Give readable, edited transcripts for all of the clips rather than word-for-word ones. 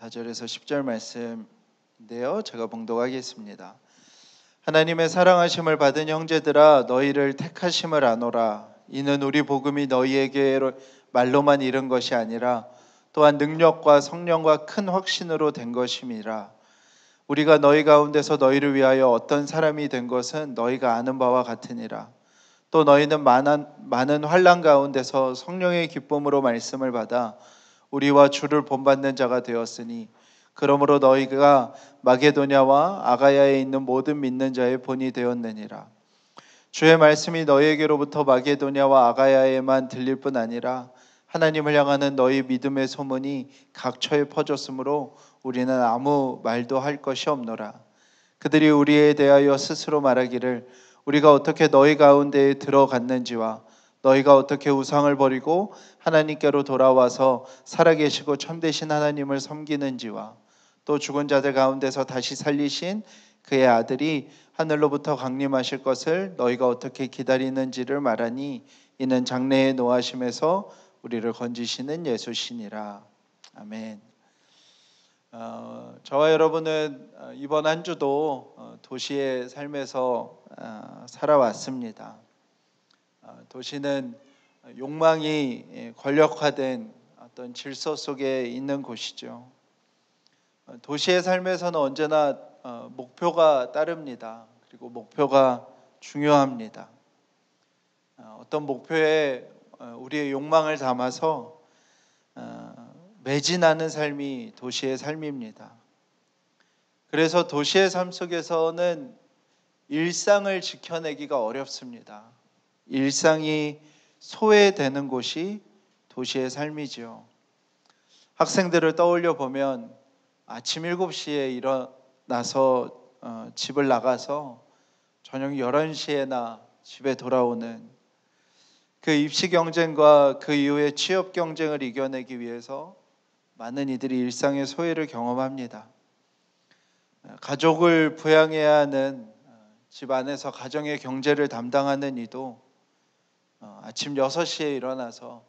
4절에서 10절 말씀인데요. 제가 봉독하겠습니다. 하나님의 사랑하심을 받은 형제들아, 너희를 택하심을 아노라. 이는 우리 복음이 너희에게 말로만 이른 것이 아니라 또한 능력과 성령과 큰 확신으로 된 것임이라. 우리가 너희 가운데서 너희를 위하여 어떤 사람이 된 것은 너희가 아는 바와 같으니라. 또 너희는 많은 환난 가운데서 성령의 기쁨으로 말씀을 받아 우리와 주를 본받는 자가 되었으니, 그러므로 너희가 마게도냐와 아가야에 있는 모든 믿는 자의 본이 되었느니라. 주의 말씀이 너희에게로부터 마게도냐와 아가야에만 들릴 뿐 아니라 하나님을 향하는 너희 믿음의 소문이 각처에 퍼졌으므로 우리는 아무 말도 할 것이 없노라. 그들이 우리에 대하여 스스로 말하기를 우리가 어떻게 너희 가운데에 들어갔는지와 너희가 어떻게 우상을 버리고 하나님께로 돌아와서 살아계시고 참되신 하나님을 섬기는지와 또 죽은 자들 가운데서 다시 살리신 그의 아들이 하늘로부터 강림하실 것을 너희가 어떻게 기다리는지를 말하니, 이는 장래의 노하심에서 우리를 건지시는 예수시니라. 아멘. 저와 여러분은 이번 한 주도 도시의 삶에서 살아왔습니다. 도시는 욕망이 권력화된 어떤 질서 속에 있는 곳이죠. 도시의 삶에서는 언제나 목표가 따릅니다. 그리고 목표가 중요합니다. 어떤 목표에 우리의 욕망을 담아서 매진하는 삶이 도시의 삶입니다. 그래서 도시의 삶 속에서는 일상을 지켜내기가 어렵습니다. 일상이 소외되는 곳이 도시의 삶이지요. 학생들을 떠올려 보면 아침 7시에 일어나서 집을 나가서 저녁 11시에나 집에 돌아오는 그 입시 경쟁과 그 이후에 취업 경쟁을 이겨내기 위해서 많은 이들이 일상의 소외를 경험합니다. 가족을 부양해야 하는 집 안에서 가정의 경제를 담당하는 이도 아침 6시에 일어나서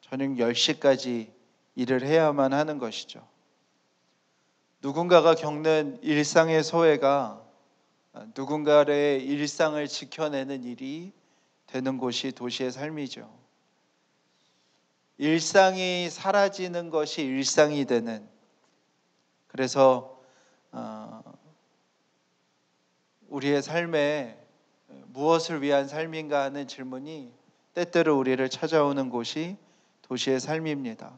저녁 10시까지 일을 해야만 하는 것이죠. 누군가가 겪는 일상의 소외가 누군가의 일상을 지켜내는 일이 되는 곳이 도시의 삶이죠. 일상이 사라지는 것이 일상이 되는, 그래서 우리의 삶에 무엇을 위한 삶인가 하는 질문이 때때로 우리를 찾아오는 곳이 도시의 삶입니다.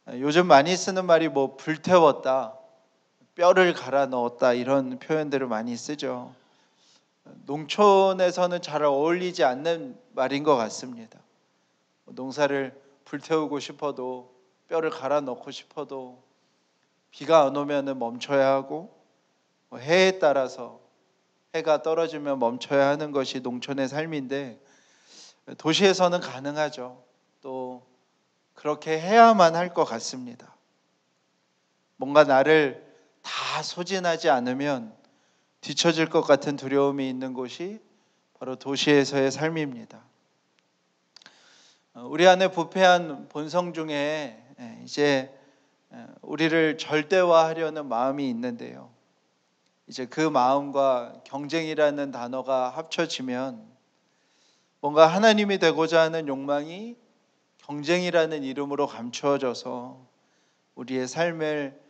요즘 많이 쓰는 말이 불태웠다, 뼈를 갈아 넣었다, 이런 표현들을 많이 쓰죠. 농촌에서는 잘 어울리지 않는 말인 것 같습니다. 농사를 불태우고 싶어도, 뼈를 갈아 넣고 싶어도 비가 안 오면 멈춰야 하고, 해에 따라서 해가 떨어지면 멈춰야 하는 것이 농촌의 삶인데, 도시에서는 가능하죠. 또 그렇게 해야만 할 것 같습니다. 뭔가 나를 다 소진하지 않으면 뒤처질 것 같은 두려움이 있는 곳이 바로 도시에서의 삶입니다. 우리 안에 부패한 본성 중에 이제 우리를 절대화하려는 마음이 있는데요. 이제 그 마음과 경쟁이라는 단어가 합쳐지면 뭔가 하나님이 되고자 하는 욕망이 경쟁이라는 이름으로 감추어져서 우리의 삶을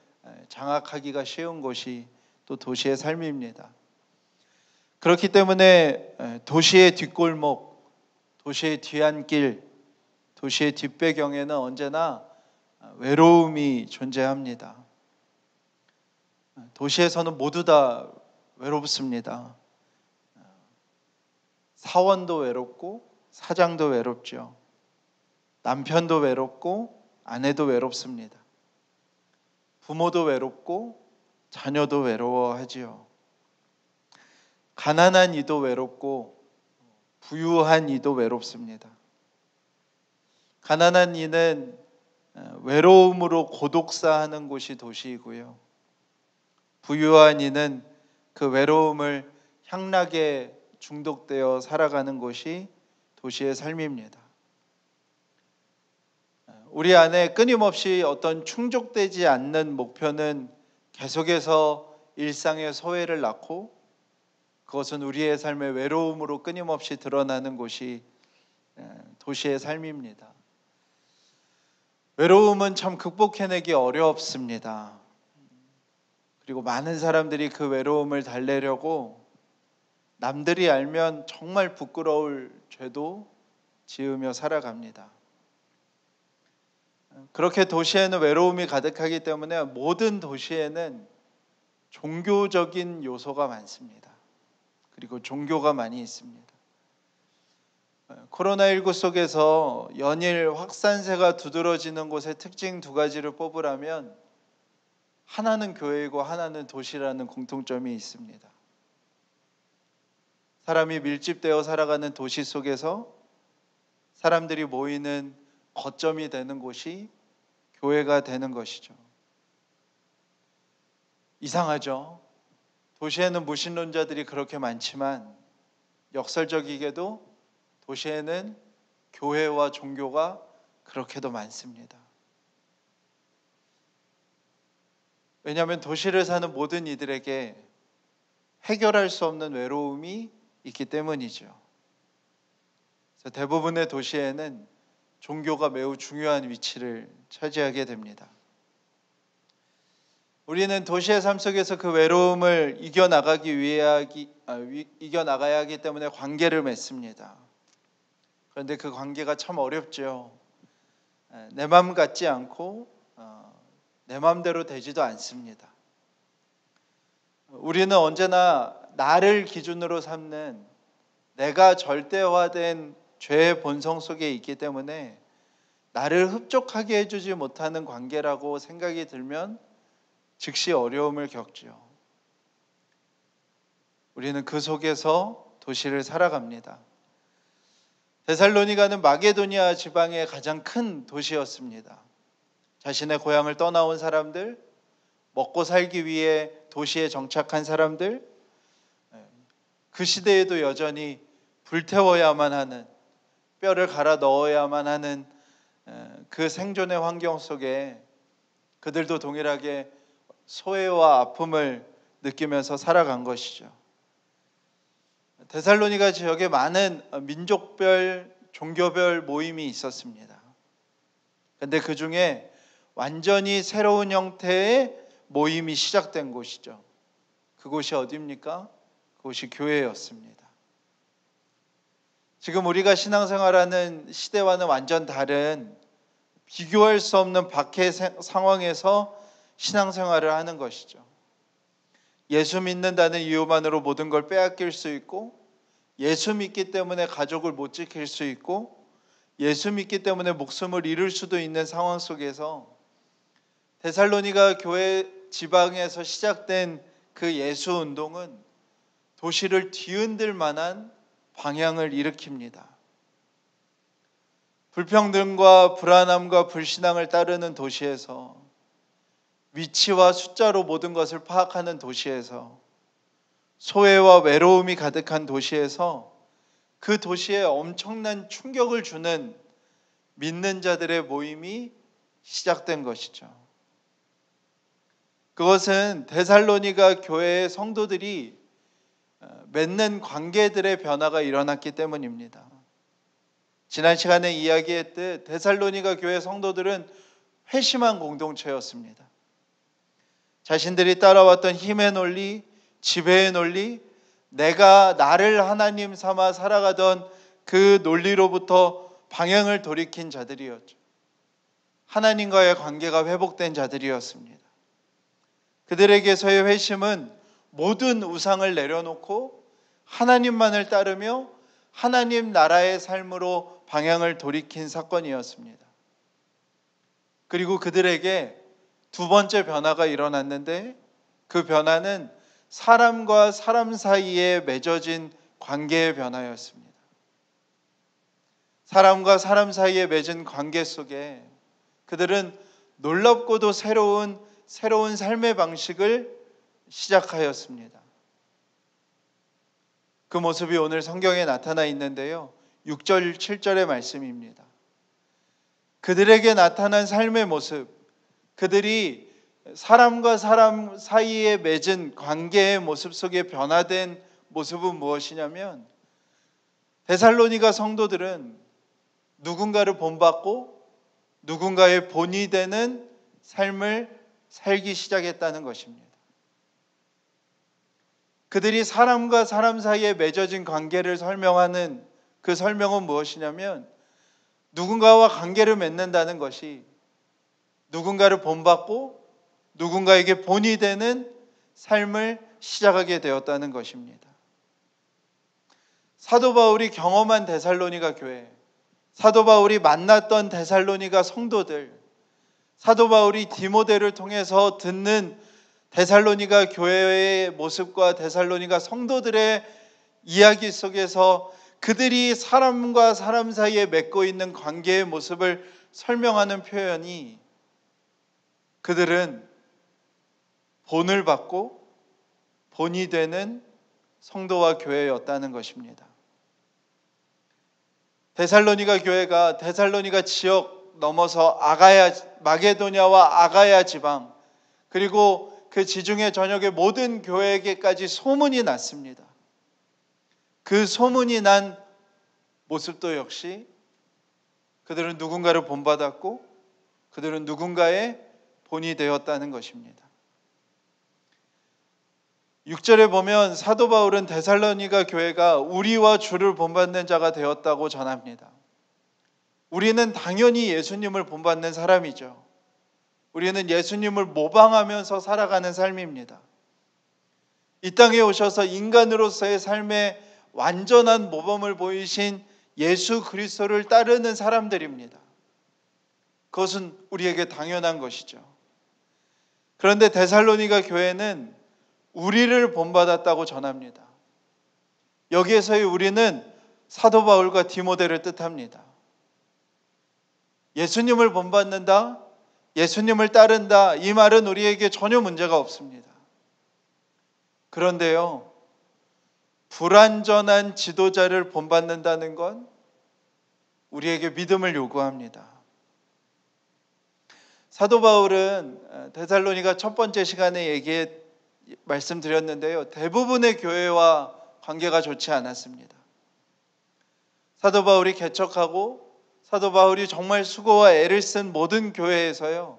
장악하기가 쉬운 곳이 또 도시의 삶입니다. 그렇기 때문에 도시의 뒷골목, 도시의 뒤안길, 도시의 뒷배경에는 언제나 외로움이 존재합니다. 도시에서는 모두 다 외롭습니다. 사원도 외롭고 사장도 외롭죠. 남편도 외롭고 아내도 외롭습니다. 부모도 외롭고 자녀도 외로워하지요. 가난한 이도 외롭고 부유한 이도 외롭습니다. 가난한 이는 외로움으로 고독사하는 곳이 도시이고요. 부유한 이는 그 외로움을 향락에 중독되어 살아가는 곳이 도시의 삶입니다. 우리 안에 끊임없이 어떤 충족되지 않는 목표는 계속해서 일상의 소외를 낳고 그것은 우리의 삶의 외로움으로 끊임없이 드러나는 곳이 도시의 삶입니다. 외로움은 참 극복해내기 어렵습니다. 그리고 많은 사람들이 그 외로움을 달래려고 남들이 알면 정말 부끄러울 죄도 지으며 살아갑니다. 그렇게 도시에는 외로움이 가득하기 때문에 모든 도시에는 종교적인 요소가 많습니다. 그리고 종교가 많이 있습니다. 코로나19 속에서 연일 확산세가 두드러지는 곳의 특징 두 가지를 뽑으라면 하나는 교회이고 하나는 도시라는 공통점이 있습니다. 사람이 밀집되어 살아가는 도시 속에서 사람들이 모이는 거점이 되는 곳이 교회가 되는 것이죠. 이상하죠? 도시에는 무신론자들이 그렇게 많지만 역설적이게도 도시에는 교회와 종교가 그렇게도 많습니다. 왜냐하면 도시를 사는 모든 이들에게 해결할 수 없는 외로움이 있기 때문이죠. 그래서 대부분의 도시에는 종교가 매우 중요한 위치를 차지하게 됩니다. 우리는 도시의 삶 속에서 그 외로움을 이겨나가야 하기 때문에 관계를 맺습니다. 그런데 그 관계가 참 어렵죠. 내 마음 같지 않고 내 마음대로 되지도 않습니다. 우리는 언제나 나를 기준으로 삼는 내가 절대화된 죄의 본성 속에 있기 때문에 나를 흡족하게 해주지 못하는 관계라고 생각이 들면 즉시 어려움을 겪죠. 우리는 그 속에서 도시를 살아갑니다. 데살로니가는 마게도니아 지방의 가장 큰 도시였습니다. 자신의 고향을 떠나온 사람들, 먹고 살기 위해 도시에 정착한 사람들, 그 시대에도 여전히 불태워야만 하는, 뼈를 갈아 넣어야만 하는 그 생존의 환경 속에 그들도 동일하게 소외와 아픔을 느끼면서 살아간 것이죠. 데살로니가 지역에 많은 민족별, 종교별 모임이 있었습니다. 그런데 그 중에 완전히 새로운 형태의 모임이 시작된 곳이죠. 그곳이 어디입니까? 그곳이 교회였습니다. 지금 우리가 신앙생활하는 시대와는 완전 다른 비교할 수 없는 박해 상황에서 신앙생활을 하는 것이죠. 예수 믿는다는 이유만으로 모든 걸 빼앗길 수 있고, 예수 믿기 때문에 가족을 못 지킬 수 있고, 예수 믿기 때문에 목숨을 잃을 수도 있는 상황 속에서 데살로니가 교회 지방에서 시작된 그 예수 운동은 도시를 뒤흔들 만한 방향을 일으킵니다. 불평등과 불안함과 불신앙을 따르는 도시에서, 위치와 숫자로 모든 것을 파악하는 도시에서, 소외와 외로움이 가득한 도시에서 그 도시에 엄청난 충격을 주는 믿는 자들의 모임이 시작된 것이죠. 그것은 데살로니가 교회의 성도들이 맺는 관계들의 변화가 일어났기 때문입니다. 지난 시간에 이야기했듯 데살로니가 교회 성도들은 회심한 공동체였습니다. 자신들이 따라왔던 힘의 논리, 지배의 논리, 내가 나를 하나님 삼아 살아가던 그 논리로부터 방향을 돌이킨 자들이었죠. 하나님과의 관계가 회복된 자들이었습니다. 그들에게서의 회심은 모든 우상을 내려놓고 하나님만을 따르며 하나님 나라의 삶으로 방향을 돌이킨 사건이었습니다. 그리고 그들에게 두 번째 변화가 일어났는데, 그 변화는 사람과 사람 사이에 맺어진 관계의 변화였습니다. 사람과 사람 사이에 맺은 관계 속에 그들은 놀랍고도 새로운 삶의 방식을 시작하였습니다. 그 모습이 오늘 성경에 나타나 있는데요. 6절, 7절의 말씀입니다. 그들에게 나타난 삶의 모습, 그들이 사람과 사람 사이에 맺은 관계의 모습 속에 변화된 모습은 무엇이냐면, 데살로니가 성도들은 누군가를 본받고 누군가의 본이 되는 삶을 살기 시작했다는 것입니다. 그들이 사람과 사람 사이에 맺어진 관계를 설명하는 그 설명은 무엇이냐면, 누군가와 관계를 맺는다는 것이 누군가를 본받고 누군가에게 본이 되는 삶을 시작하게 되었다는 것입니다. 사도 바울이 경험한 데살로니가 교회, 사도 바울이 만났던 데살로니가 성도들, 사도 바울이 디모데를 통해서 듣는 데살로니가 교회의 모습과 데살로니가 성도들의 이야기 속에서 그들이 사람과 사람 사이에 맺고 있는 관계의 모습을 설명하는 표현이, 그들은 본을 받고 본이 되는 성도와 교회였다는 것입니다. 데살로니가 교회가 데살로니가 지역 넘어서 마게도냐와 아가야 지방, 그리고 그 지중해 전역의 모든 교회에게까지 소문이 났습니다. 그 소문이 난 모습도 역시 그들은 누군가를 본받았고 그들은 누군가의 본이 되었다는 것입니다. 6절에 보면 사도 바울은 데살로니가 교회가 우리와 주를 본받는 자가 되었다고 전합니다. 우리는 당연히 예수님을 본받는 사람이죠. 우리는 예수님을 모방하면서 살아가는 삶입니다. 이 땅에 오셔서 인간으로서의 삶에 완전한 모범을 보이신 예수 그리스도를 따르는 사람들입니다. 그것은 우리에게 당연한 것이죠. 그런데 데살로니가 교회는 우리를 본받았다고 전합니다. 여기에서의 우리는 사도 바울과 디모데를 뜻합니다. 예수님을 본받는다, 예수님을 따른다, 이 말은 우리에게 전혀 문제가 없습니다. 그런데요, 불완전한 지도자를 본받는다는 건 우리에게 믿음을 요구합니다. 사도 바울은 데살로니가 첫 번째 시간에 말씀드렸는데요, 대부분의 교회와 관계가 좋지 않았습니다. 사도 바울이 개척하고 사도 바울이 정말 수고와 애를 쓴 모든 교회에서요,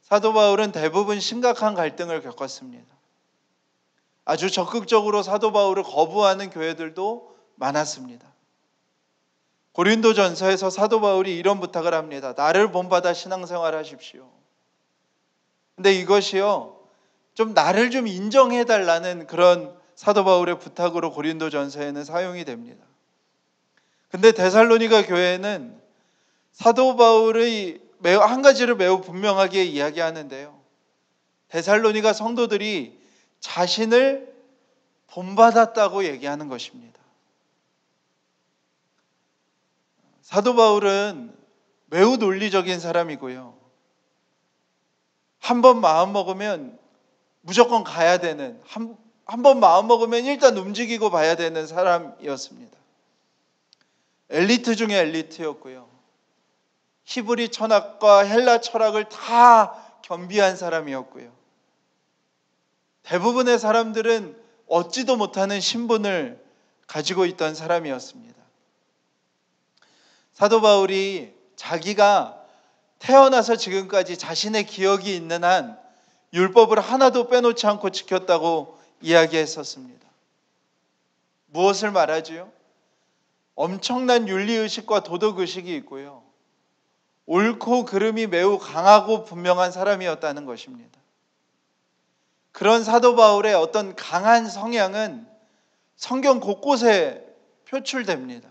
사도 바울은 대부분 심각한 갈등을 겪었습니다. 아주 적극적으로 사도 바울을 거부하는 교회들도 많았습니다. 고린도전서에서 사도 바울이 이런 부탁을 합니다. 나를 본받아 신앙생활 하십시오. 근데 이것이요, 좀 나를 좀 인정해 달라는 그런 사도 바울의 부탁으로 고린도전서에는 사용이 됩니다. 근데 데살로니가 교회는 사도 바울의 한 가지를 매우 분명하게 이야기하는데요, 데살로니가 성도들이 자신을 본받았다고 얘기하는 것입니다. 사도 바울은 매우 논리적인 사람이고요, 한 번 마음먹으면 무조건 가야 되는, 한 번 마음먹으면 일단 움직이고 봐야 되는 사람이었습니다. 엘리트 중에 엘리트였고요, 히브리 철학과 헬라 철학을 다 겸비한 사람이었고요, 대부분의 사람들은 얻지도 못하는 신분을 가지고 있던 사람이었습니다. 사도 바울이 자기가 태어나서 지금까지 자신의 기억이 있는 한 율법을 하나도 빼놓지 않고 지켰다고 이야기했었습니다. 무엇을 말하지요? 엄청난 윤리의식과 도덕의식이 있고요, 옳고 그름이 매우 강하고 분명한 사람이었다는 것입니다. 그런 사도 바울의 어떤 강한 성향은 성경 곳곳에 표출됩니다.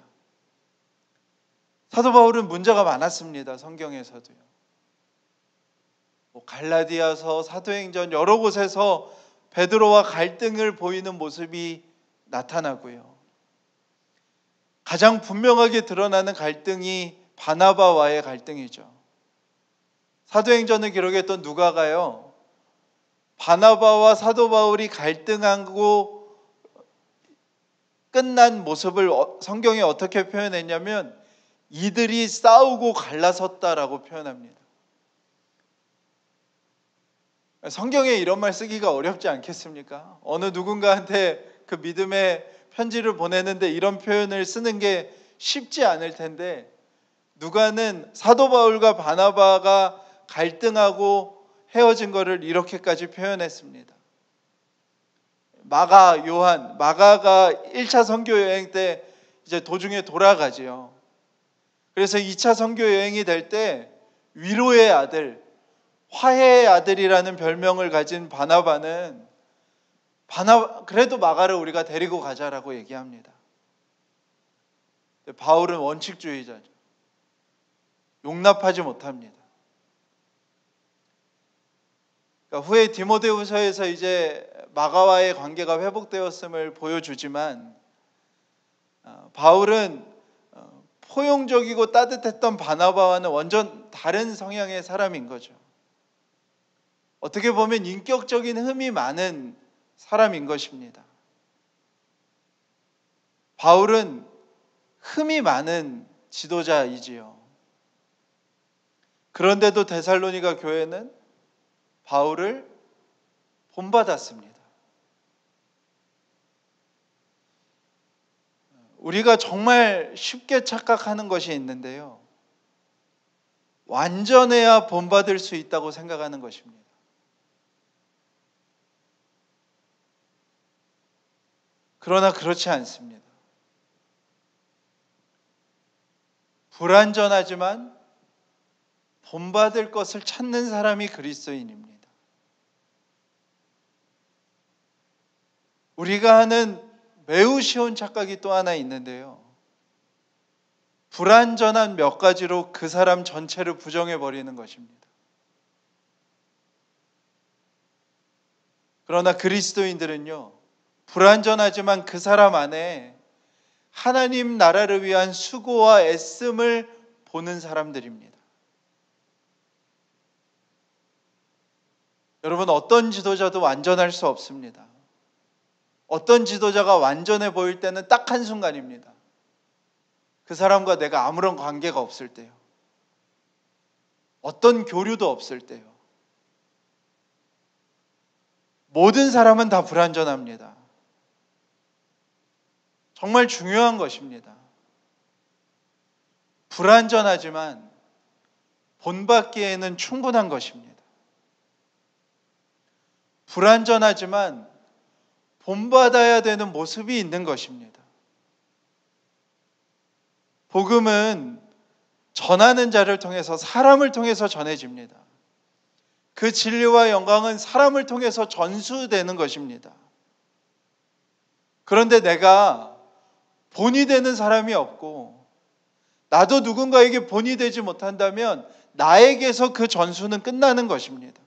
사도 바울은 문제가 많았습니다. 성경에서도요. 갈라디아서, 사도행전 여러 곳에서 베드로와 갈등을 보이는 모습이 나타나고요, 가장 분명하게 드러나는 갈등이 바나바와의 갈등이죠. 사도행전을 기록했던 누가가요, 바나바와 사도 바울이 갈등하고 끝난 모습을 성경이 어떻게 표현했냐면 이들이 싸우고 갈라섰다라고 표현합니다. 성경에 이런 말 쓰기가 어렵지 않겠습니까? 어느 누군가한테 그 믿음의 편지를 보내는데 이런 표현을 쓰는 게 쉽지 않을 텐데, 누가는 사도 바울과 바나바가 갈등하고 헤어진 것을 이렇게까지 표현했습니다. 마가가 1차 선교 여행 때 이제 도중에 돌아가지요. 그래서 2차 선교 여행이 될 때 위로의 아들, 화해의 아들이라는 별명을 가진 바나바는 그래도 마가를 우리가 데리고 가자라고 얘기합니다. 바울은 원칙주의자죠. 용납하지 못합니다. 그러니까 후에 디모데후서에서 이제 마가와의 관계가 회복되었음을 보여주지만, 바울은 포용적이고 따뜻했던 바나바와는 완전 다른 성향의 사람인 거죠. 어떻게 보면 인격적인 흠이 많은 사람인 것입니다. 바울은 흠이 많은 지도자이지요. 그런데도 데살로니가 교회는 바울을 본받았습니다. 우리가 정말 쉽게 착각하는 것이 있는데요, 완전해야 본받을 수 있다고 생각하는 것입니다. 그러나 그렇지 않습니다. 불완전하지만 본받을 것을 찾는 사람이 그리스도인입니다. 우리가 하는 매우 쉬운 착각이 또 하나 있는데요, 불완전한 몇 가지로 그 사람 전체를 부정해버리는 것입니다. 그러나 그리스도인들은요, 불완전하지만 그 사람 안에 하나님 나라를 위한 수고와 애씀을 보는 사람들입니다. 여러분, 어떤 지도자도 완전할 수 없습니다. 어떤 지도자가 완전해 보일 때는 딱 한순간입니다. 그 사람과 내가 아무런 관계가 없을 때요. 어떤 교류도 없을 때요. 모든 사람은 다 불완전합니다. 정말 중요한 것입니다. 불완전하지만 본받기에는 충분한 것입니다. 불완전하지만 본받아야 되는 모습이 있는 것입니다. 복음은 전하는 자를 통해서, 사람을 통해서 전해집니다. 그 진리와 영광은 사람을 통해서 전수되는 것입니다. 그런데 내가 본이 되는 사람이 없고, 나도 누군가에게 본이 되지 못한다면 나에게서 그 전수는 끝나는 것입니다.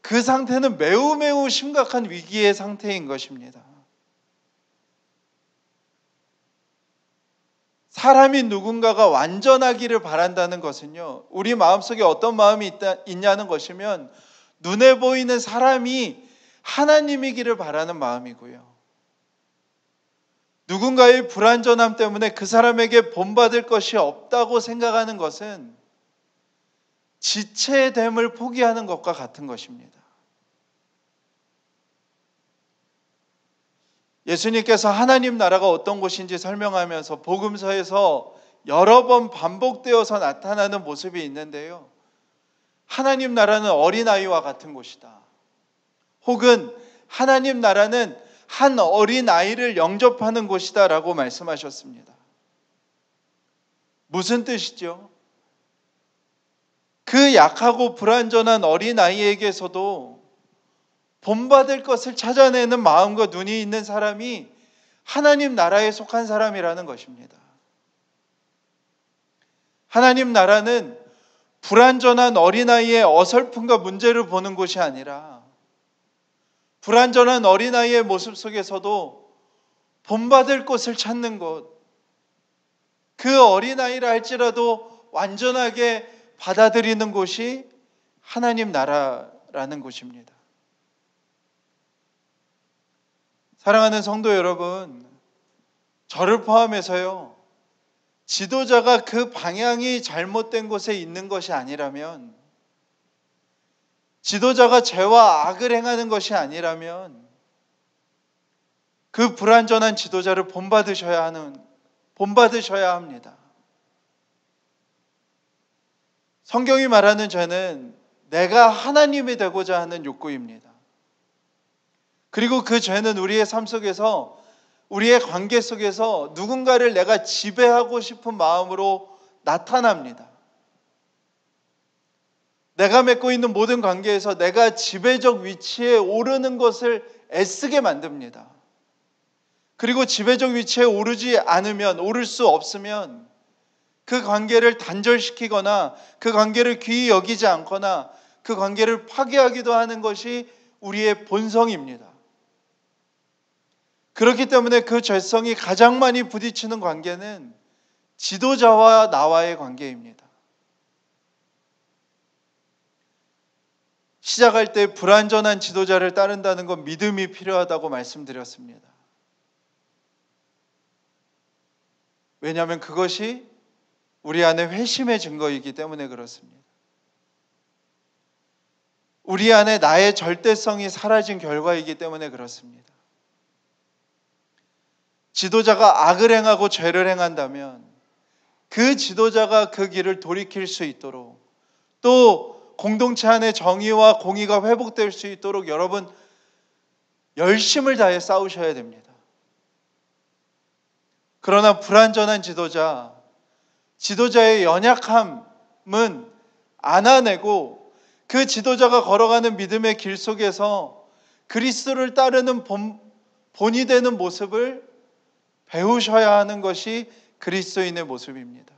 그 상태는 매우 매우 심각한 위기의 상태인 것입니다. 사람이 누군가가 완전하기를 바란다는 것은요, 우리 마음속에 어떤 마음이 있냐는 것이면, 눈에 보이는 사람이 하나님이기를 바라는 마음이고요, 누군가의 불완전함 때문에 그 사람에게 본받을 것이 없다고 생각하는 것은 지체됨을 포기하는 것과 같은 것입니다. 예수님께서 하나님 나라가 어떤 곳인지 설명하면서 복음서에서 여러 번 반복되어서 나타나는 모습이 있는데요, 하나님 나라는 어린아이와 같은 곳이다, 혹은 하나님 나라는 한 어린아이를 영접하는 곳이다 라고 말씀하셨습니다. 무슨 뜻이죠? 그 약하고 불완전한 어린아이에게서도 본받을 것을 찾아내는 마음과 눈이 있는 사람이 하나님 나라에 속한 사람이라는 것입니다. 하나님 나라는 불완전한 어린아이의 어설픔과 문제를 보는 곳이 아니라, 불완전한 어린아이의 모습 속에서도 본받을 것을 찾는 곳, 그 어린아이라 할지라도 완전하게 받아들이는 곳이 하나님 나라라는 곳입니다. 사랑하는 성도 여러분, 저를 포함해서요, 지도자가 그 방향이 잘못된 곳에 있는 것이 아니라면, 지도자가 죄와 악을 행하는 것이 아니라면 그 불완전한 지도자를 본받으셔야 합니다. 성경이 말하는 죄는 내가 하나님이 되고자 하는 욕구입니다. 그리고 그 죄는 우리의 삶 속에서, 우리의 관계 속에서 누군가를 내가 지배하고 싶은 마음으로 나타납니다. 내가 맺고 있는 모든 관계에서 내가 지배적 위치에 오르는 것을 애쓰게 만듭니다. 그리고 지배적 위치에 오르지 않으면, 오를 수 없으면 그 관계를 단절시키거나 그 관계를 귀히 여기지 않거나 그 관계를 파괴하기도 하는 것이 우리의 본성입니다. 그렇기 때문에 그 죄성이 가장 많이 부딪히는 관계는 지도자와 나와의 관계입니다. 시작할 때 불완전한 지도자를 따른다는 건 믿음이 필요하다고 말씀드렸습니다. 왜냐하면 그것이 우리 안에 회심의 증거이기 때문에 그렇습니다. 우리 안에 나의 절대성이 사라진 결과이기 때문에 그렇습니다. 지도자가 악을 행하고 죄를 행한다면 그 지도자가 그 길을 돌이킬 수 있도록, 또 공동체 안에 정의와 공의가 회복될 수 있도록 여러분 열심을 다해 싸우셔야 됩니다. 그러나 불완전한 지도자의 연약함은 안아내고 그 지도자가 걸어가는 믿음의 길 속에서 그리스도를 따르는 본이 되는 모습을 배우셔야 하는 것이 그리스도인의 모습입니다.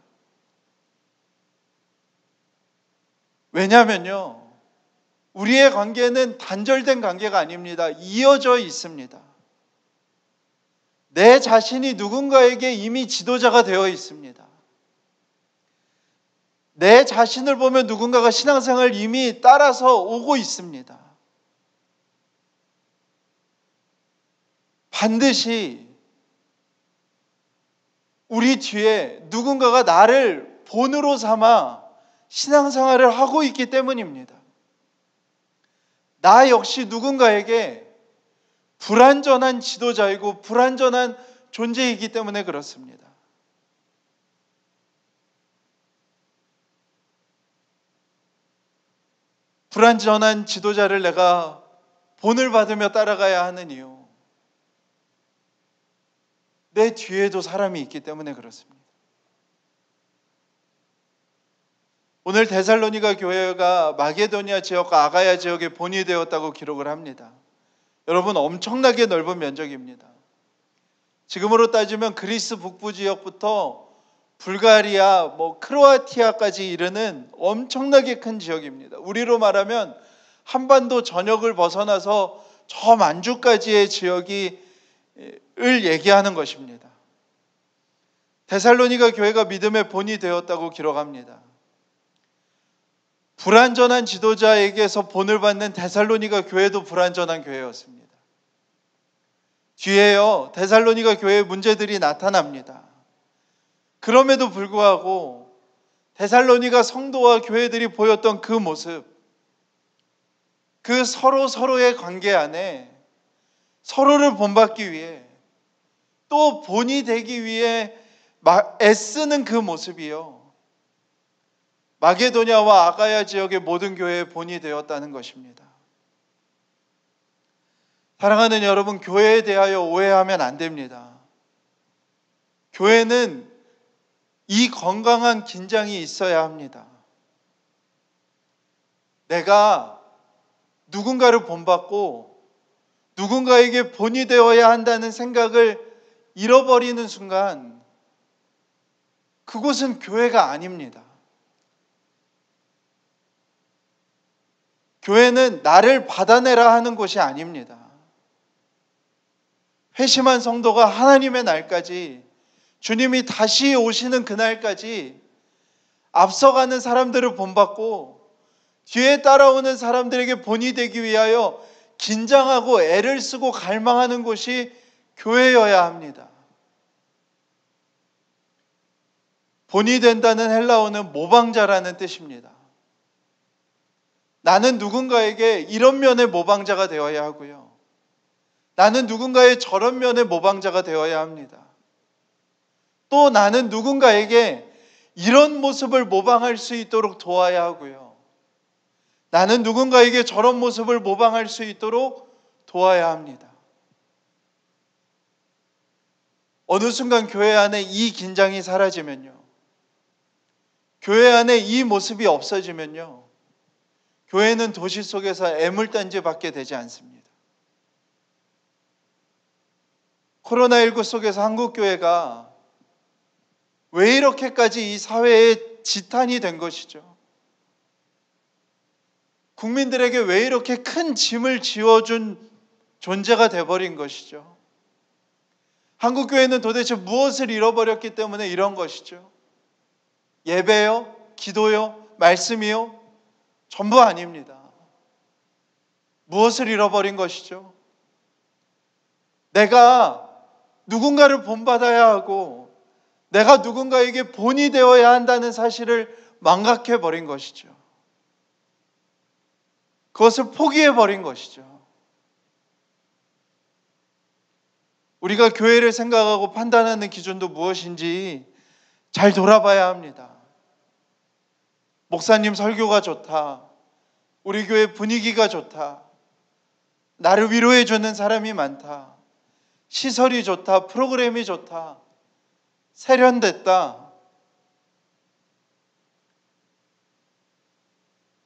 왜냐하면요, 우리의 관계는 단절된 관계가 아닙니다. 이어져 있습니다. 내 자신이 누군가에게 이미 지도자가 되어 있습니다. 내 자신을 보면 누군가가 신앙생활을 이미 따라서 오고 있습니다. 반드시 우리 뒤에 누군가가 나를 본으로 삼아 신앙생활을 하고 있기 때문입니다. 나 역시 누군가에게 불완전한 지도자이고 불완전한 존재이기 때문에 그렇습니다. 불완전한 지도자를 내가 본을 받으며 따라가야 하는 이유, 내 뒤에도 사람이 있기 때문에 그렇습니다. 오늘 데살로니가 교회가 마게도니아 지역과 아가야 지역의 본이 되었다고 기록을 합니다. 여러분, 엄청나게 넓은 면적입니다. 지금으로 따지면 그리스 북부 지역부터 불가리아, 크로아티아까지 이르는 엄청나게 큰 지역입니다. 우리로 말하면 한반도 전역을 벗어나서 저 만주까지의 지역을 얘기하는 것입니다. 데살로니가 교회가 믿음의 본이 되었다고 기록합니다. 불완전한 지도자에게서 본을 받는 데살로니가 교회도 불완전한 교회였습니다. 뒤에요, 데살로니가 교회의 문제들이 나타납니다. 그럼에도 불구하고 데살로니가 성도와 교회들이 보였던 그 모습, 그 서로의 관계 안에 서로를 본받기 위해, 또 본이 되기 위해 애쓰는 그 모습이요, 마게도냐와 아가야 지역의 모든 교회의 본이 되었다는 것입니다. 사랑하는 여러분, 교회에 대하여 오해하면 안 됩니다. 교회는 이 건강한 긴장이 있어야 합니다. 내가 누군가를 본받고 누군가에게 본이 되어야 한다는 생각을 잃어버리는 순간 그곳은 교회가 아닙니다. 교회는 나를 받아내라 하는 곳이 아닙니다. 회심한 성도가 하나님의 날까지, 주님이 다시 오시는 그날까지 앞서가는 사람들을 본받고 뒤에 따라오는 사람들에게 본이 되기 위하여 긴장하고 애를 쓰고 갈망하는 곳이 교회여야 합니다. 본이 된다는 헬라어는 모방자라는 뜻입니다. 나는 누군가에게 이런 면의 모방자가 되어야 하고요. 나는 누군가의 저런 면의 모방자가 되어야 합니다. 또 나는 누군가에게 이런 모습을 모방할 수 있도록 도와야 하고요. 나는 누군가에게 저런 모습을 모방할 수 있도록 도와야 합니다. 어느 순간 교회 안에 이 긴장이 사라지면요. 교회 안에 이 모습이 없어지면요. 교회는 도시 속에서 애물단지밖에 되지 않습니다. 코로나19 속에서 한국교회가 왜 이렇게까지 이 사회의 지탄이 된 것이죠? 국민들에게 왜 이렇게 큰 짐을 지어준 존재가 되어버린 것이죠? 한국교회는 도대체 무엇을 잃어버렸기 때문에 이런 것이죠? 예배요? 기도요? 말씀이요? 전부 아닙니다. 무엇을 잃어버린 것이죠? 내가 누군가를 본받아야 하고 내가 누군가에게 본이 되어야 한다는 사실을 망각해버린 것이죠. 그것을 포기해버린 것이죠. 우리가 교회를 생각하고 판단하는 기준도 무엇인지 잘 돌아봐야 합니다. 목사님 설교가 좋다. 우리 교회 분위기가 좋다. 나를 위로해 주는 사람이 많다. 시설이 좋다. 프로그램이 좋다. 세련됐다.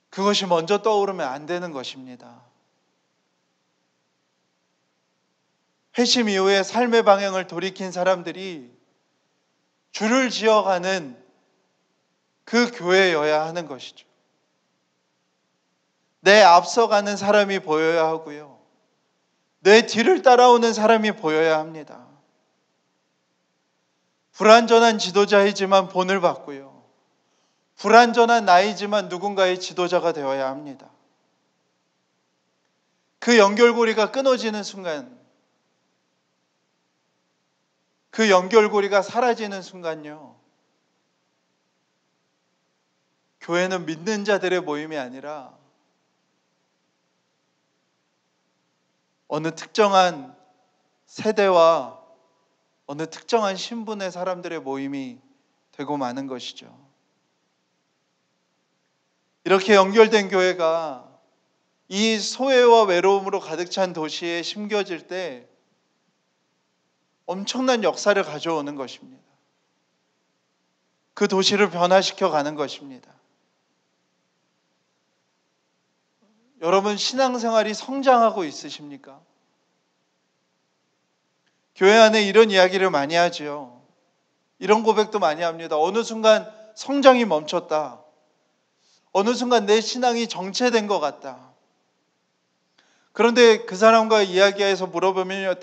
그것이 먼저 떠오르면 안 되는 것입니다. 회심 이후에 삶의 방향을 돌이킨 사람들이 줄을 지어가는 그 교회여야 하는 것이죠. 내 앞서가는 사람이 보여야 하고요. 내 뒤를 따라오는 사람이 보여야 합니다. 불완전한 지도자이지만 본을 받고요. 불완전한 나이지만 누군가의 지도자가 되어야 합니다. 그 연결고리가 끊어지는 순간, 그 연결고리가 사라지는 순간요. 교회는 믿는 자들의 모임이 아니라 어느 특정한 세대와 어느 특정한 신분의 사람들의 모임이 되고 마는 것이죠. 이렇게 연결된 교회가 이 소외와 외로움으로 가득 찬 도시에 심겨질 때 엄청난 역사를 가져오는 것입니다. 그 도시를 변화시켜 가는 것입니다. 여러분, 신앙생활이 성장하고 있으십니까? 교회 안에 이런 이야기를 많이 하지요. 이런 고백도 많이 합니다. 어느 순간 성장이 멈췄다. 어느 순간 내 신앙이 정체된 것 같다. 그런데 그 사람과 이야기해서 물어보면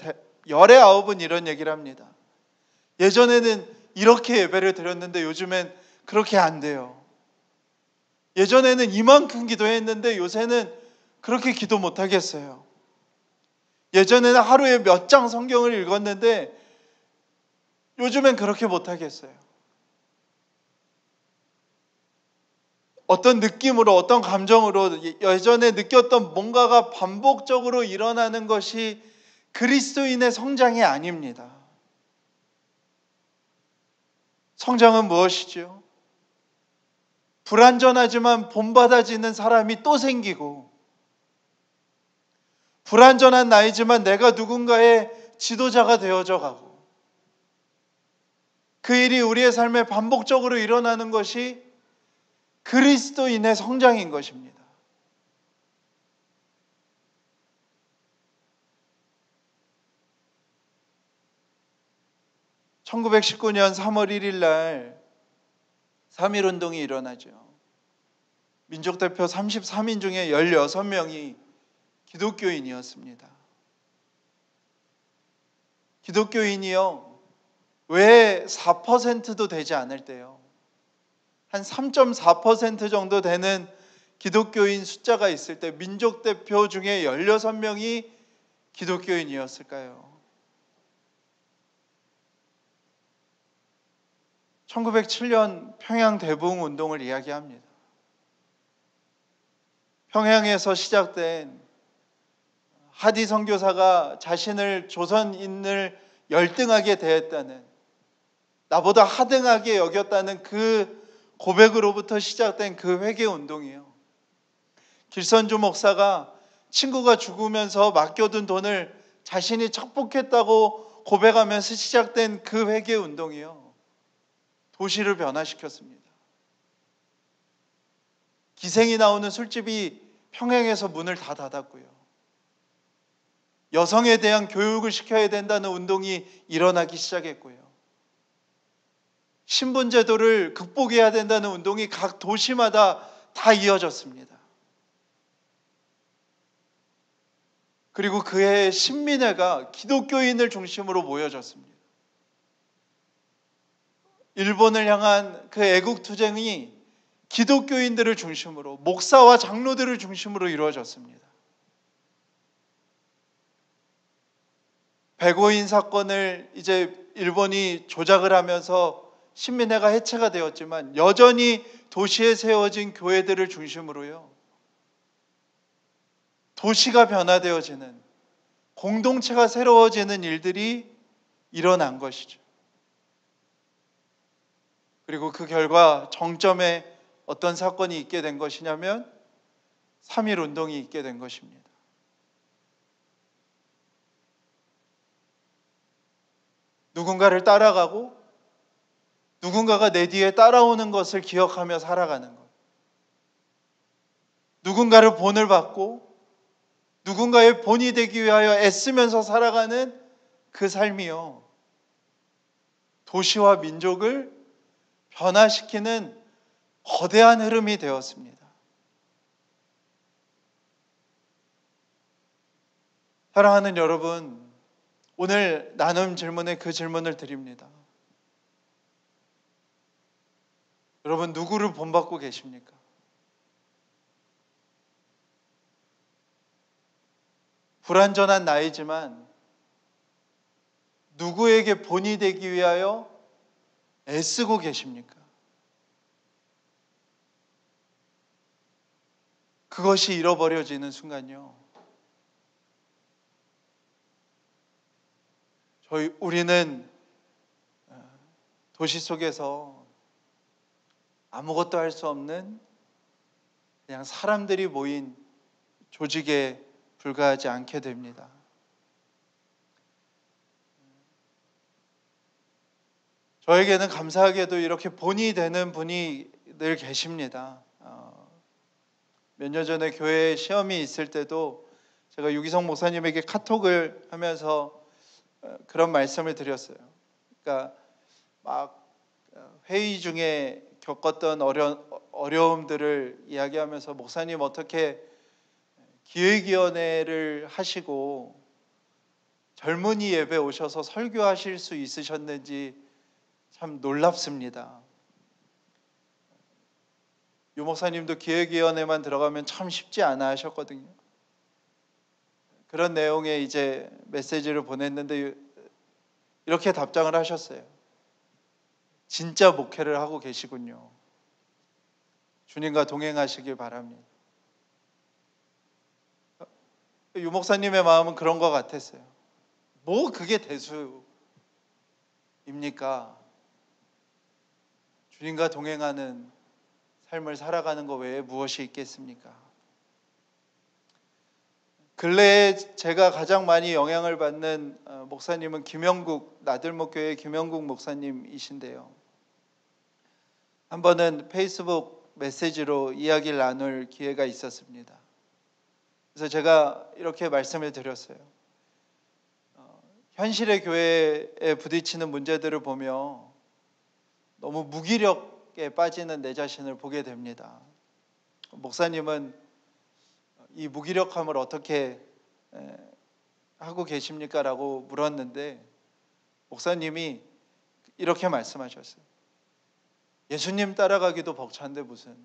열의 9은 이런 얘기를 합니다. 예전에는 이렇게 예배를 드렸는데 요즘엔 그렇게 안 돼요. 예전에는 이만큼 기도했는데 요새는 그렇게 기도 못 하겠어요. 예전에는 하루에 몇 장 성경을 읽었는데 요즘엔 그렇게 못 하겠어요. 어떤 느낌으로, 어떤 감정으로 예전에 느꼈던 뭔가가 반복적으로 일어나는 것이 그리스도인의 성장이 아닙니다. 성장은 무엇이죠? 불완전하지만 본받아지는 사람이 또 생기고, 불완전한 나이지만 내가 누군가의 지도자가 되어져 가고, 그 일이 우리의 삶에 반복적으로 일어나는 것이 그리스도인의 성장인 것입니다. (1919년 3월 1일) 날 3.1운동이 일어나죠. 민족대표 33인 중에 16명이 기독교인이었습니다. 기독교인이요, 왜 4%도 되지 않을 때요, 한 3.4% 정도 되는 기독교인 숫자가 있을 때 민족대표 중에 16명이 기독교인이었을까요? 1907년 평양 대부흥 운동을 이야기합니다. 평양에서 시작된 하디 선교사가 자신을 조선인을 열등하게 대했다는, 나보다 하등하게 여겼다는 그 고백으로부터 시작된 그 회개 운동이에요. 길선주 목사가 친구가 죽으면서 맡겨둔 돈을 자신이 축복했다고 고백하면서 시작된 그 회개 운동이요, 도시를 변화시켰습니다. 기생이 나오는 술집이 평양에서 문을 다 닫았고요, 여성에 대한 교육을 시켜야 된다는 운동이 일어나기 시작했고요, 신분제도를 극복해야 된다는 운동이 각 도시마다 다 이어졌습니다. 그리고 그해 신민회가 기독교인을 중심으로 모여졌습니다. 일본을 향한 그 애국투쟁이 기독교인들을 중심으로, 목사와 장로들을 중심으로 이루어졌습니다. 백오인 사건을 이제 일본이 조작을 하면서 신민회가 해체가 되었지만 여전히 도시에 세워진 교회들을 중심으로요, 도시가 변화되어지는, 공동체가 새로워지는 일들이 일어난 것이죠. 그리고 그 결과 정점에 어떤 사건이 있게 된 것이냐면 3.1 운동이 있게 된 것입니다. 누군가를 따라가고 누군가가 내 뒤에 따라오는 것을 기억하며 살아가는 것, 누군가를 본을 받고 누군가의 본이 되기 위하여 애쓰면서 살아가는 그 삶이요, 도시와 민족을 변화시키는 거대한 흐름이 되었습니다. 사랑하는 여러분, 오늘 나눔 질문에 그 질문을 드립니다. 여러분, 누구를 본받고 계십니까? 불완전한 나이지만 누구에게 본이 되기 위하여 애쓰고 계십니까? 그것이 잃어버려지는 순간요, 우리는 도시 속에서 아무것도 할 수 없는 그냥 사람들이 모인 조직에 불과하지 않게 됩니다. 저에게는 감사하게도 이렇게 본이 되는 분이 늘 계십니다. 몇 년 전에 교회 시험이 있을 때도 제가 유기성 목사님에게 카톡을 하면서 그런 말씀을 드렸어요. 그러니까 막 회의 중에 겪었던 어려움들을 이야기하면서, 목사님 어떻게 기획위원회를 하시고 젊은이 예배 오셔서 설교하실 수 있으셨는지 참 놀랍습니다. 유 목사님도 기획위원회만 들어가면 참 쉽지 않아 하셨거든요. 그런 내용의 이제 메시지를 보냈는데 이렇게 답장을 하셨어요. 진짜 목회를 하고 계시군요. 주님과 동행하시길 바랍니다. 유 목사님의 마음은 그런 것 같았어요. 뭐 그게 대수입니까? 주님과 동행하는 삶을 살아가는 것 외에 무엇이 있겠습니까? 근래에 제가 가장 많이 영향을 받는 목사님은 나들목교회 김영국 목사님이신데요. 한 번은 페이스북 메시지로 이야기를 나눌 기회가 있었습니다. 그래서 제가 이렇게 말씀을 드렸어요. 현실의 교회에 부딪히는 문제들을 보며 너무 무기력에 빠지는 내 자신을 보게 됩니다. 목사님은 이 무기력함을 어떻게 하고 계십니까? 라고 물었는데 목사님이 이렇게 말씀하셨어요. 예수님 따라가기도 벅찬데 무슨.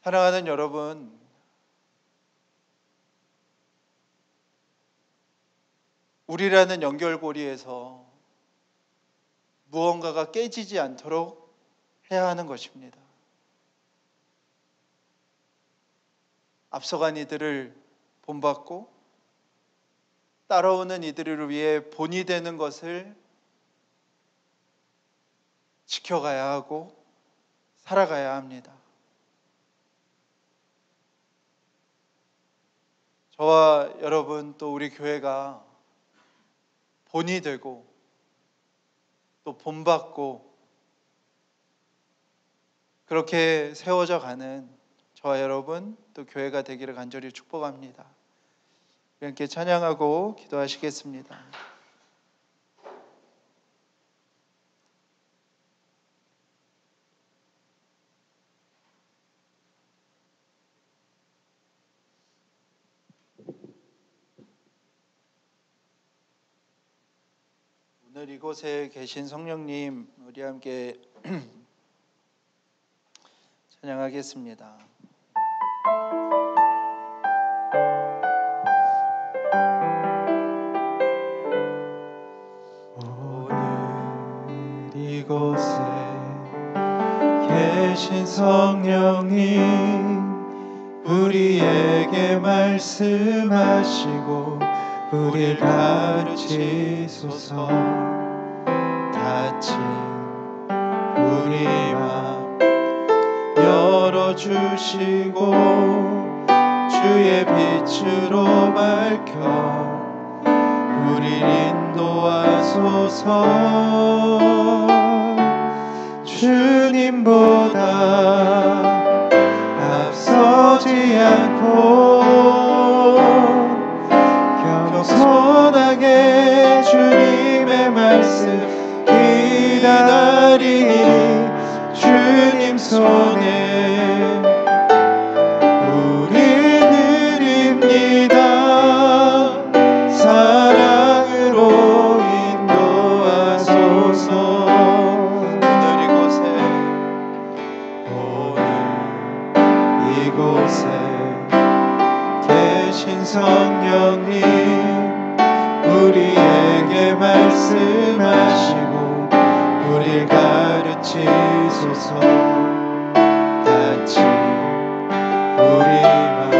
사랑하는 여러분, 우리라는 연결고리에서 무언가가 깨지지 않도록 해야 하는 것입니다. 앞서간 이들을 본받고 따라오는 이들을 위해 본이 되는 것을 지켜가야 하고 살아가야 합니다. 저와 여러분 또 우리 교회가 본이 되고 또 본받고 그렇게 세워져 가는 저와 여러분 또 교회가 되기를 간절히 축복합니다. 함께 찬양하고 기도하시겠습니다. 오늘 이곳에 계신 성령님, 우리 함께 찬양하겠습니다. 오늘 이곳에 계신 성령님, 우리에게 말씀하시고 우리를 가르치소서. 닫힌 우리 맘 열어주시고 주의 빛으로 밝혀 우리를 인도하소서. 주님보다 앞서지 않고 겸손하게 주님의 말씀 기다리니 주님 손에 우리 드립니다. 사랑으로 인도하소서. 오늘 이곳에 계신 성령님, 우리에게 말씀하시고 우리를 가르치소서. 닫힌 우리 맘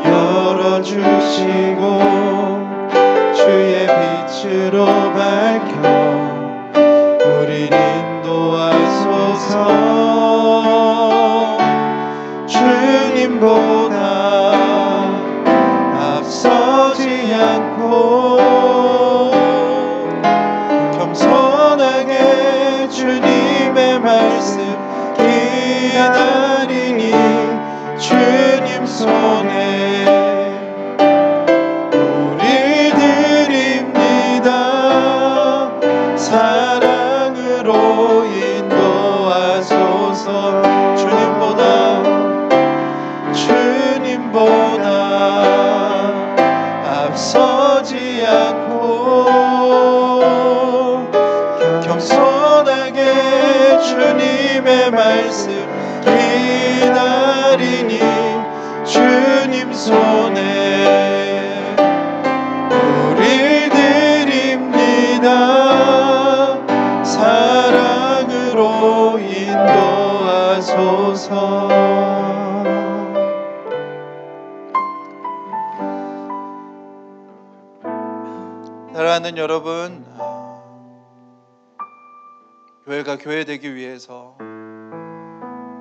열어주시고 주의 빛으로 밝혀 우리를 인도하소서. 주님보다 앞서지 않고 겸손하게 주님의 말씀 기다리니 주님 손에 우리 드립니다. 사랑으로 인도하소서. 주님보다 앞서지 않고 겸손하게 주님의 말씀 기다리니 주님 손에 우리 드립니다. 사랑으로 인도하소서. 사랑하는 여러분, 교회가 교회되기 위해서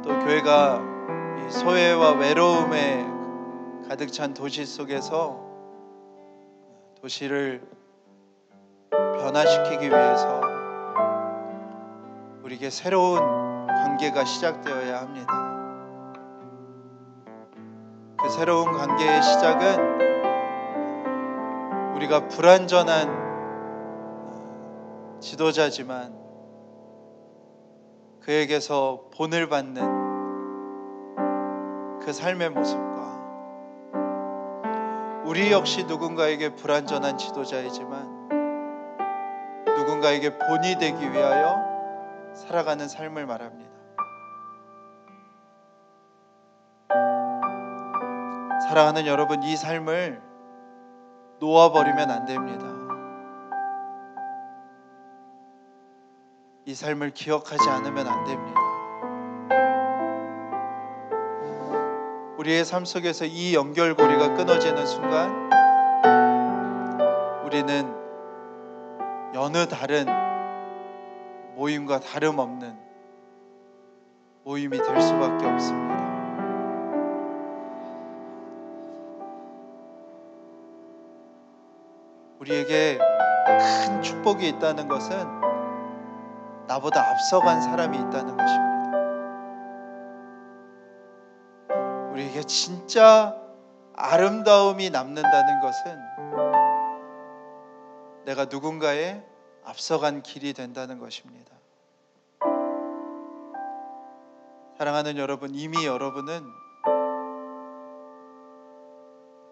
또 교회가 이 소외와 외로움에 가득 찬 도시 속에서 도시를 변화시키기 위해서 우리에게 새로운 관계가 시작되어야 합니다. 그 새로운 관계의 시작은 우리가 불완전한 지도자지만 그에게서 본을 받는 그 삶의 모습과 우리 역시 누군가에게 불완전한 지도자이지만 누군가에게 본이 되기 위하여 살아가는 삶을 말합니다. 사랑하는 여러분, 이 삶을 놓아버리면 안 됩니다. 이 삶을 기억하지 않으면 안 됩니다. 우리의 삶 속에서 이 연결고리가 끊어지는 순간 우리는 여느 다른 모임과 다름없는 모임이 될 수밖에 없습니다. 우리에게 큰 축복이 있다는 것은 나보다 앞서간 사람이 있다는 것입니다. 우리에게 진짜 아름다움이 남는다는 것은 내가 누군가의 앞서간 길이 된다는 것입니다. 사랑하는 여러분, 이미 여러분은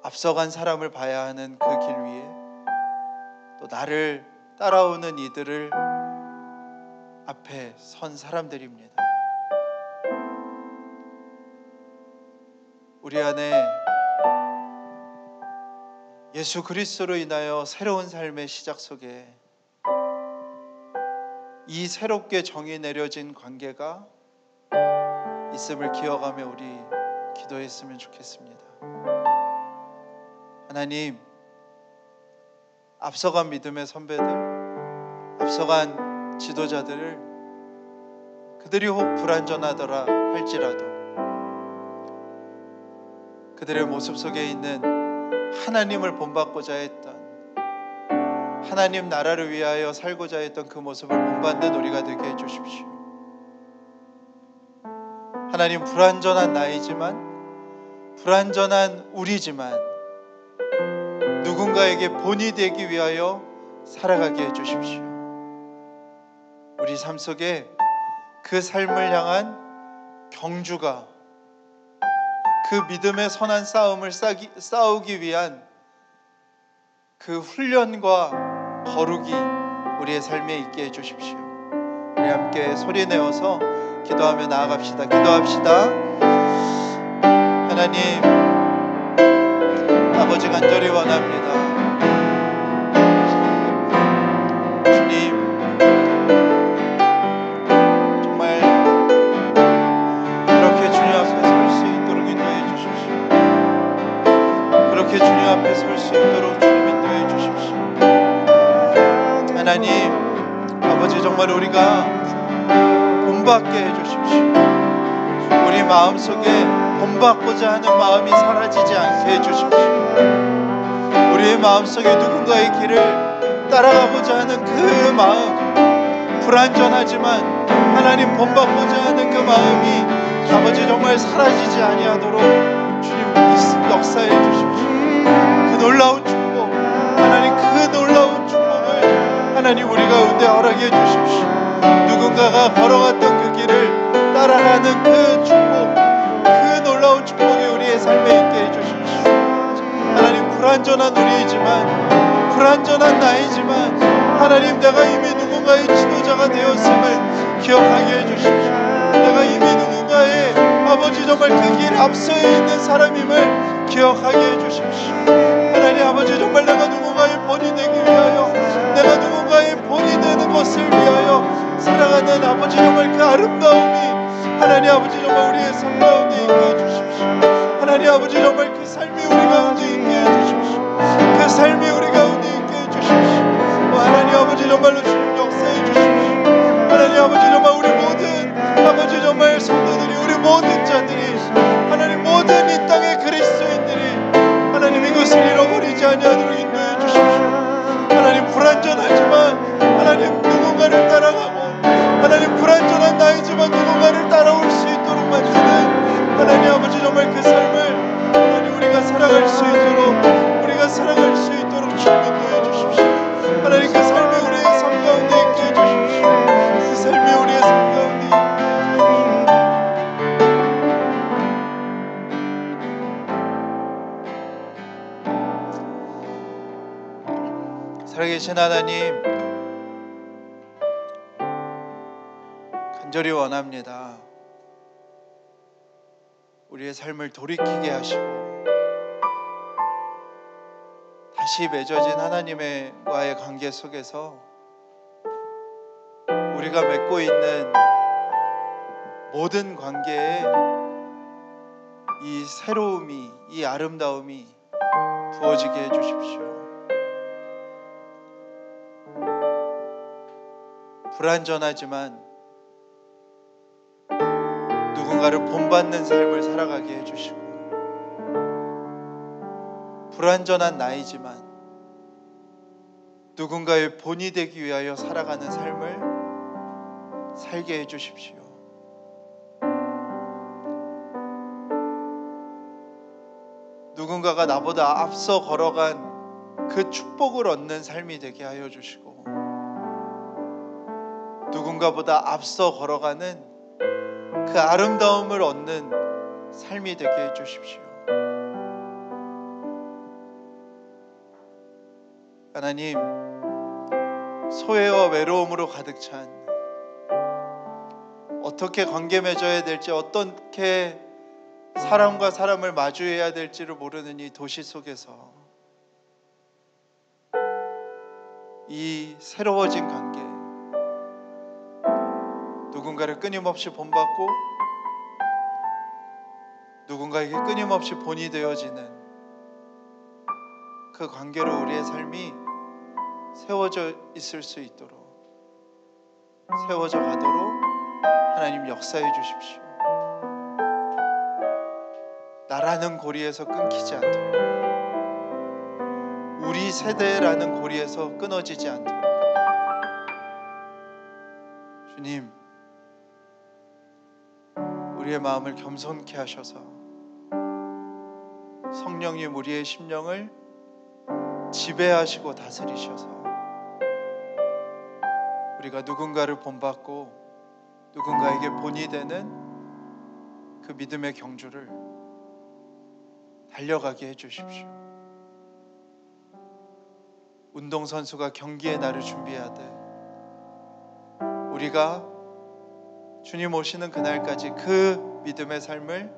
앞서간 사람을 봐야 하는 그 길 위에 또 나를 따라오는 이들을 앞에 선 사람들입니다. 우리 안에 예수 그리스도로 인하여 새로운 삶의 시작 속에 이 새롭게 정이 내려진 관계가 있음을 기억하며 우리 기도했으면 좋겠습니다. 하나님, 앞서간 믿음의 선배들, 앞서간 지도자들을 그들이 혹 불완전하더라 할지라도 그들의 모습 속에 있는 하나님을 본받고자 했던, 하나님 나라를 위하여 살고자 했던 그 모습을 본받는 우리가 되게 해주십시오. 하나님, 불완전한 나이지만, 불완전한 우리지만 누군가에게 본이 되기 위하여 살아가게 해주십시오. 우리 삶 속에 그 삶을 향한 경주가, 그 믿음의 선한 싸움을 싸우기 위한 그 훈련과 거룩이 우리의 삶에 있게 해주십시오. 우리 함께 소리내어서 기도하며 나아갑시다. 기도합시다. 하나님, 아버지, 간절히 원합니다. 주님, 정말 그렇게 주님 앞에 설 수 있도록 인도해 주십시오. 그렇게 주님 앞에 설 수 있도록 주님 인도해 주십시오. 하나님, 아버지, 정말 우리가 본받게 해주십시오. 우리 마음속에 본받고자 하는 마음이 사라지지 않게 해주십시오. 우리의 마음속에 누군가의 길을 따라가고자 하는 그 마음, 불완전하지만 하나님 본받고자 하는 그 마음이 아버지 정말 사라지지 아니하도록 주님 역사해 주십시오. 그 놀라운 축복, 하나님 그 놀라운 축복을 하나님 우리 가운데 허락해 주십시오. 누군가가 걸어갔던 그 길을 따라가는 그 축복, 그 놀라운 축복이 우리의 삶에 있게 해주십시오. 하나님, 불완전한 우리이지만, 불완전한 나이지만 하나님, 내가 이미 누군가의 지도자가 되었음을 기억하게 해주십시오. 내가 이미 누군가의 아버지 정말 그 길 앞서에 있는 사람임을 기억하게 해주십시오. 하나님 아버지, 정말 내가 누군가의 본이 되기 위하여, 내가 누군가의 본이 되는 것을 위하여 살아가는 아버지 정말 그 아름다움이 하나님 아버지 정말 우리의 삶 가운데 있게 해주십시오. 하나님 아버지 정말 그 삶이 우리 가운데 있게 해주십시오. 그 삶이 우리 가운데 있게 해주십시오. 하나님 아버지 정말로 주님 역사해 주십시오. 하나님 아버지 정말 우리 모든 아버지 정말 성도들이, 우리 모든 자들이, 하나님 모든 이 땅의 그리스도인들이 하나님 이것을 잃어버리지 아니하도록 인도해 주십시오. 하나님, 불완전하지만 하나님 누군가를 따라가고, 하나님 불완전한 나이지만 누군가를 따라올 수 있도록 만드는 하나님 아버지 정말 그 삶을 하나님 우리가 살아갈 수 있도록, 우리가 살아갈 수 있도록 주님 인도해 주십시오. 하나님 그 삶이 우리의 삶 가운데 있게 해주십시오. 그 삶이 우리의 삶 가운데 있게 해주십시오. 살아계신 하나님, 간절히 원합니다. 우리의 삶을 돌이키게 하시고 다시 맺어진 하나님과의 관계 속에서 우리가 맺고 있는 모든 관계에 이 새로움이, 이 아름다움이 부어지게 해주십시오. 불완전하지만 누군가를 본받는 삶을 살아가게 해주시고, 불완전한 나이지만 누군가의 본이 되기 위하여 살아가는 삶을 살게 해주십시오. 누군가가 나보다 앞서 걸어간 그 축복을 얻는 삶이 되게 하여 주시고, 누군가보다 앞서 걸어가는 그 아름다움을 얻는 삶이 되게 해주십시오. 하나님, 소외와 외로움으로 가득 찬, 어떻게 관계 맺어야 될지, 어떻게 사람과 사람을 마주해야 될지를 모르는 이 도시 속에서 이 새로워진 관계, 누군가를 끊임없이 본받고 누군가에게 끊임없이 본이 되어지는 그 관계로 우리의 삶이 세워져 있을 수 있도록, 세워져 가도록 하나님 역사해 주십시오. 나라는 고리에서 끊기지 않도록, 우리 세대라는 고리에서 끊어지지 않도록 주님, 우리의 마음을 겸손케 하셔서 성령님 우리의 심령을 지배하시고 다스리셔서 우리가 누군가를 본받고 누군가에게 본이 되는 그 믿음의 경주를 달려가게 해주십시오. 운동선수가 경기의 날을 준비하듯 우리가 주님 오시는 그날까지 그 믿음의 삶을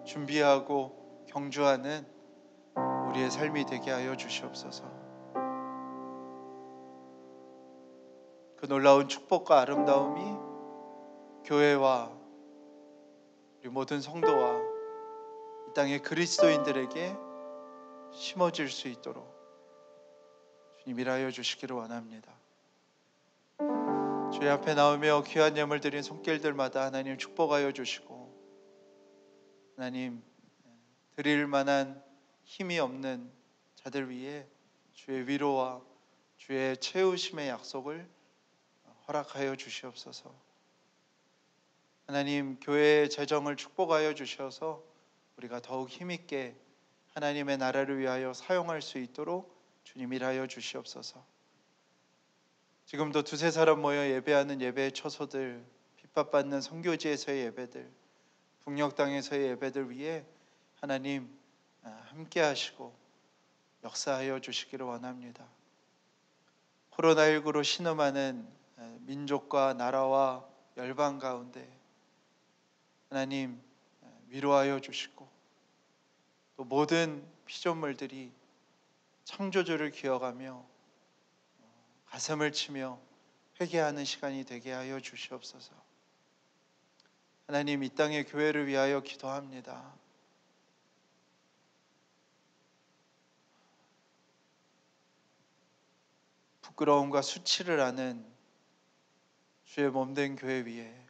준비하고 경주하는 우리의 삶이 되게 하여 주시옵소서. 그 놀라운 축복과 아름다움이 교회와 우리 모든 성도와 이 땅의 그리스도인들에게 심어질 수 있도록 주님 일하여 주시기를 원합니다. 주의 앞에 나오며 귀한 예물 드린 손길들마다 하나님 축복하여 주시고, 하나님 드릴 만한 힘이 없는 자들 위해 주의 위로와 주의 채우심의 약속을 허락하여 주시옵소서. 하나님 교회의 재정을 축복하여 주셔서 우리가 더욱 힘있게 하나님의 나라를 위하여 사용할 수 있도록 주님 일하여 주시옵소서. 지금도 두세 사람 모여 예배하는 예배의 처소들, 핍박받는 선교지에서의 예배들, 북녘 땅에서의 예배들 위해 하나님 함께 하시고 역사하여 주시기를 원합니다. 코로나19로 신음하는 민족과 나라와 열방 가운데 하나님 위로하여 주시고, 또 모든 피조물들이 창조주를 기억하며 가슴을 치며 회개하는 시간이 되게 하여 주시옵소서. 하나님 이 땅의 교회를 위하여 기도합니다. 부끄러움과 수치를 아는 주의 몸된 교회 위에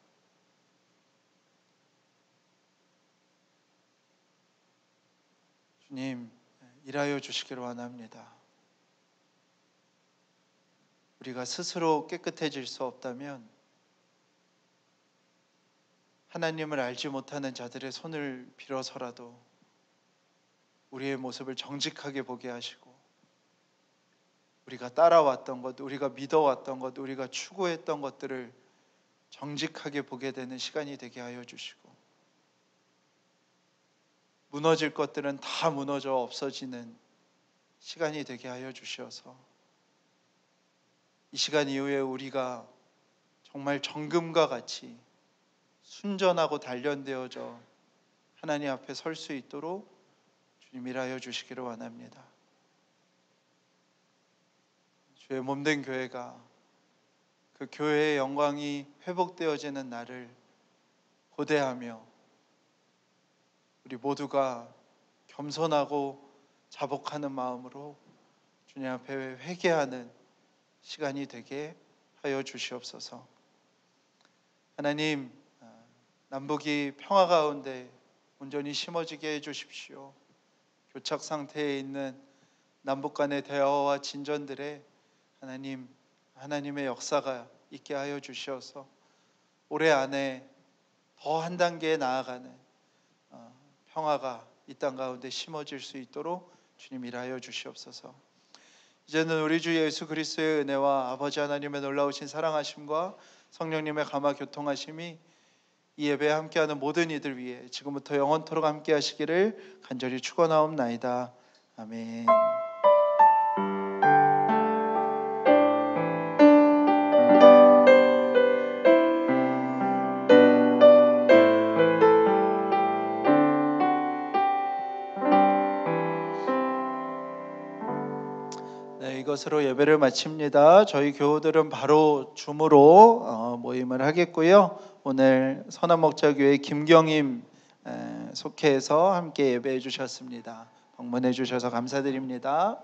주님 일하여 주시기를 원합니다. 우리가 스스로 깨끗해질 수 없다면 하나님을 알지 못하는 자들의 손을 빌어서라도 우리의 모습을 정직하게 보게 하시고, 우리가 따라왔던 것, 우리가 믿어왔던 것, 우리가 추구했던 것들을 정직하게 보게 되는 시간이 되게 하여 주시고, 무너질 것들은 다 무너져 없어지는 시간이 되게 하여 주셔서 이 시간 이후에 우리가 정말 정금과 같이 순전하고 단련되어져 하나님 앞에 설 수 있도록 주님 일하여 주시기를 원합니다. 주의 몸된 교회가 그 교회의 영광이 회복되어지는 날을 고대하며 우리 모두가 겸손하고 자복하는 마음으로 주님 앞에 회개하는 시간이 되게 하여 주시옵소서. 하나님, 남북이 평화 가운데 온전히 심어지게 해주십시오. 교착 상태에 있는 남북 간의 대화와 진전들에 하나님의 역사가 있게 하여 주시어서 올해 안에 더 한 단계 나아가는 평화가 이 땅 가운데 심어질 수 있도록 주님 일하여 주시옵소서. 이제는 우리 주 예수 그리스도의 은혜와 아버지 하나님의 놀라우신 사랑하심과 성령님의 감화 교통하심이 이 예배에 함께하는 모든 이들 위해 지금부터 영원토록 함께하시기를 간절히 축원하옵나이다. 아멘. 네, 이것으로 예배를 마칩니다. 저희 교우들은 바로 줌으로 모임을 하겠고요. 오늘 선한목자교회 김경임 속해서 함께 예배해 주셨습니다. 방문해 주셔서 감사드립니다.